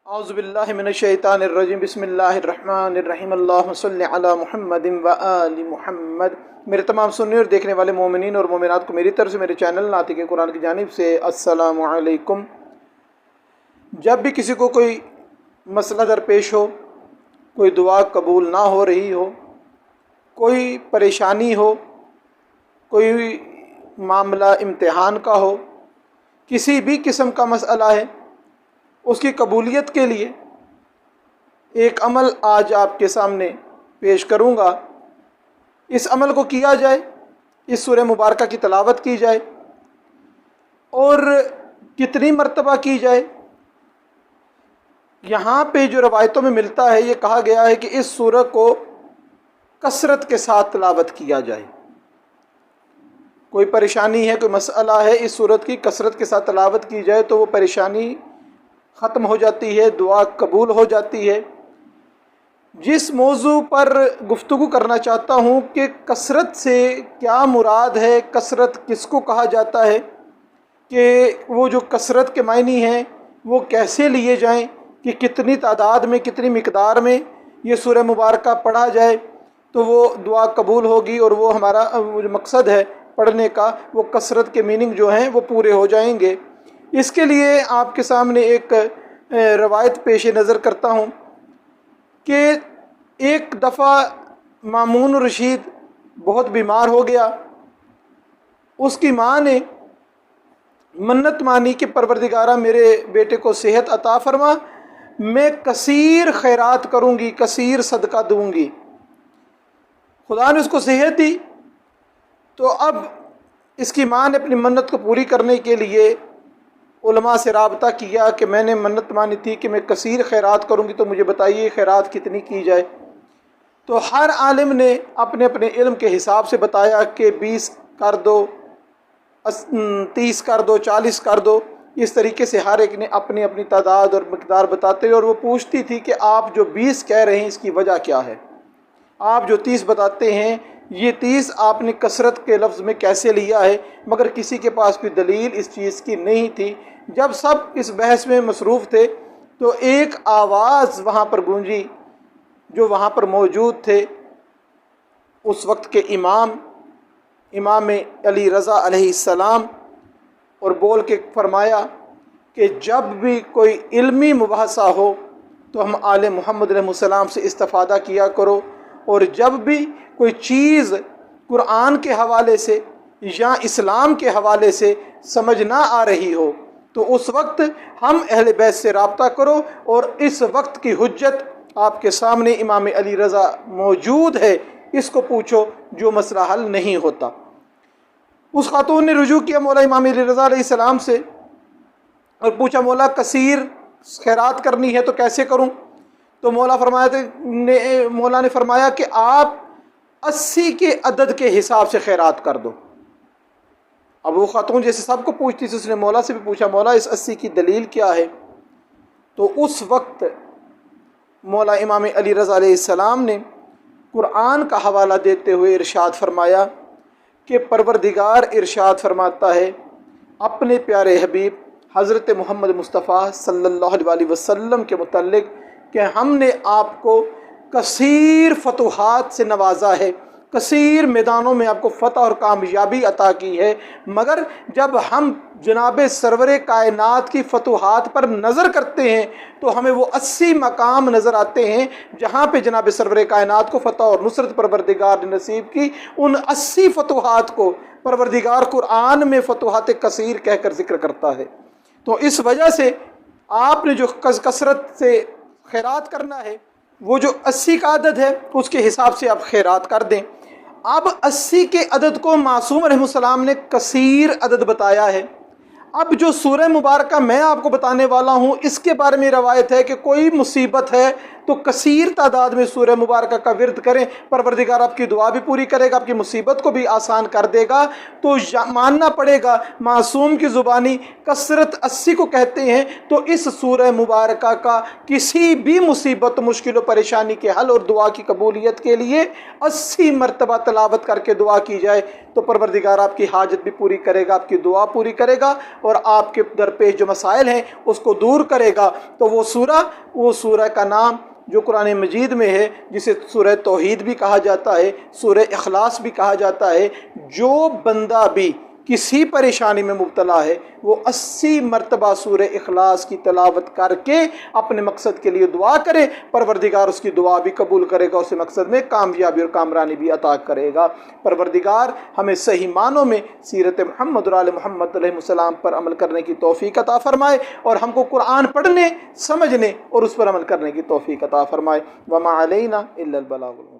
اعوذ باللہ من الشیطان الرجیم بسم اللہ الرحمن الرحیم اللہم صلی علی محمد و آل محمد۔ میرے تمام سننے اور دیکھنے والے مومنین اور مومنات کو میری طرف سے میرے چینل ناطق قرآن کی جانب سے السلام علیکم۔ جب بھی کسی کو کوئی مسئلہ درپیش ہو، کوئی دعا قبول نہ ہو رہی ہو، کوئی پریشانی ہو، کوئی معاملہ امتحان کا ہو، کسی بھی قسم کا مسئلہ ہے، اس کی قبولیت کے لیے ایک عمل آج آپ کے سامنے پیش کروں گا۔ اس عمل کو کیا جائے، اس سورہ مبارکہ کی تلاوت کی جائے، اور کتنی مرتبہ کی جائے۔ یہاں پہ جو روایتوں میں ملتا ہے، یہ کہا گیا ہے کہ اس سورہ کو کثرت کے ساتھ تلاوت کیا جائے۔ کوئی پریشانی ہے، کوئی مسئلہ ہے، اس سورت کی کثرت کے ساتھ تلاوت کی جائے تو وہ پریشانی ختم ہو جاتی ہے، دعا قبول ہو جاتی ہے۔ جس موضوع پر گفتگو کرنا چاہتا ہوں کہ کثرت سے کیا مراد ہے، کثرت کس کو کہا جاتا ہے، کہ وہ جو کثرت کے معنی ہیں وہ کیسے لیے جائیں، کہ کتنی تعداد میں، کتنی مقدار میں یہ سورہ مبارکہ پڑھا جائے تو وہ دعا قبول ہوگی، اور وہ ہمارا جو مقصد ہے پڑھنے کا، وہ کثرت کے میننگ جو ہیں وہ پورے ہو جائیں گے۔ اس کے لیے آپ کے سامنے ایک روایت پیش نظر کرتا ہوں کہ ایک دفعہ مامون الرشید بہت بیمار ہو گیا۔ اس کی ماں نے منت مانی کہ پروردگارہ میرے بیٹے کو صحت عطا فرما، میں کثیر خیرات کروں گی، کثیر صدقہ دوں گی۔ خدا نے اس کو صحت دی، تو اب اس کی ماں نے اپنی منت کو پوری کرنے کے لیے علماء سے رابطہ کیا کہ میں نے منت مانی تھی کہ میں کثیر خیرات کروں گی، تو مجھے بتائیے خیرات کتنی کی جائے۔ تو ہر عالم نے اپنے اپنے علم کے حساب سے بتایا کہ 20 کر دو، 30 کر دو، 40 کر دو۔ اس طریقے سے ہر ایک نے اپنی اپنی تعداد اور مقدار بتاتے، اور وہ پوچھتی تھی کہ آپ جو 20 کہہ رہے ہیں اس کی وجہ کیا ہے، آپ جو 30 بتاتے ہیں یہ 30 آپ نے کثرت کے لفظ میں کیسے لیا ہے؟ مگر کسی کے پاس کوئی دلیل اس چیز کی نہیں تھی۔ جب سب اس بحث میں مصروف تھے تو ایک آواز وہاں پر گونجی، جو وہاں پر موجود تھے اس وقت کے امام علی رضا علیہ السلام، اور بول کے فرمایا کہ جب بھی کوئی علمی مباحثہ ہو تو ہم آل محمد علیہ السلام سے استفادہ کیا کرو، اور جب بھی کوئی چیز قرآن کے حوالے سے یا اسلام کے حوالے سے سمجھ نہ آ رہی ہو تو اس وقت ہم اہل بیت سے رابطہ کرو، اور اس وقت کی حجت آپ کے سامنے امام علی رضا موجود ہے، اس کو پوچھو جو مسئلہ حل نہیں ہوتا۔ اس خاتون نے رجوع کیا مولا امام علی رضا علیہ السلام سے اور پوچھا مولا کثیر خیرات کرنی ہے تو کیسے کروں؟ تو مولا نے فرمایا کہ آپ 80 کے عدد کے حساب سے خیرات کر دو۔ اب وہ خاتون جیسے سب کو پوچھتی تھی، اس نے مولا سے بھی پوچھا مولا اس 80 کی دلیل کیا ہے؟ تو اس وقت مولا امام علی رضا علیہ السلام نے قرآن کا حوالہ دیتے ہوئے ارشاد فرمایا کہ پروردگار ارشاد فرماتا ہے اپنے پیارے حبیب حضرت محمد مصطفیٰ صلی اللہ علیہ وسلم کے متعلق کہ ہم نے آپ کو کثیر فتوحات سے نوازا ہے، کثیر میدانوں میں آپ کو فتح اور کامیابی عطا کی ہے، مگر جب ہم جناب سرور کائنات کی فتوحات پر نظر کرتے ہیں تو ہمیں وہ 80 مقام نظر آتے ہیں جہاں پہ جناب سرور کائنات کو فتح اور نصرت پروردگار نے نصیب کی۔ ان 80 فتوحات کو پروردگار قرآن میں فتوحات کثیر کہہ کر ذکر کرتا ہے۔ تو اس وجہ سے آپ نے جو کثرت سے خیرات کرنا ہے، وہ جو 80 کا عدد ہے اس کے حساب سے آپ خیرات کر دیں۔ اب 80 کے عدد کو معصوم علیہ السلام نے کثیر عدد بتایا ہے۔ اب جو سورہ مبارکہ میں آپ کو بتانے والا ہوں اس کے بارے میں روایت ہے کہ کوئی مصیبت ہے تو کثیر تعداد میں سورہ مبارکہ کا ورد کریں، پروردگار آپ کی دعا بھی پوری کرے گا، آپ کی مصیبت کو بھی آسان کر دے گا۔ تو ماننا پڑے گا معصوم کی زبانی کثرت 80 کو کہتے ہیں، تو اس سورہ مبارکہ کا کسی بھی مصیبت، مشکل و پریشانی کے حل اور دعا کی قبولیت کے لیے 80 مرتبہ تلاوت کر کے دعا کی جائے تو پروردگار آپ کی حاجت بھی پوری کرے گا، آپ کی دعا پوری کرے گا اور آپ کے درپیش جو مسائل ہیں اس کو دور کرے گا۔ تو وہ سورہ کا نام جو قرآن مجید میں ہے، جسے سورہ توحید بھی کہا جاتا ہے، سورہ اخلاص بھی کہا جاتا ہے، جو بندہ بھی کسی پریشانی میں مبتلا ہے وہ 80 مرتبہ سورہ اخلاص کی تلاوت کر کے اپنے مقصد کے لیے دعا کرے، پروردگار اس کی دعا بھی قبول کرے گا، اسے مقصد میں کامیابی اور کامرانی بھی عطا کرے گا۔ پروردگار ہمیں صحیح معنوں میں سیرت محمد اور آل محمد علیہ السلام پر عمل کرنے کی توفیق عطا فرمائے، اور ہم کو قرآن پڑھنے، سمجھنے اور اس پر عمل کرنے کی توفیق عطا فرمائے۔ وما علینا الا البلاغ۔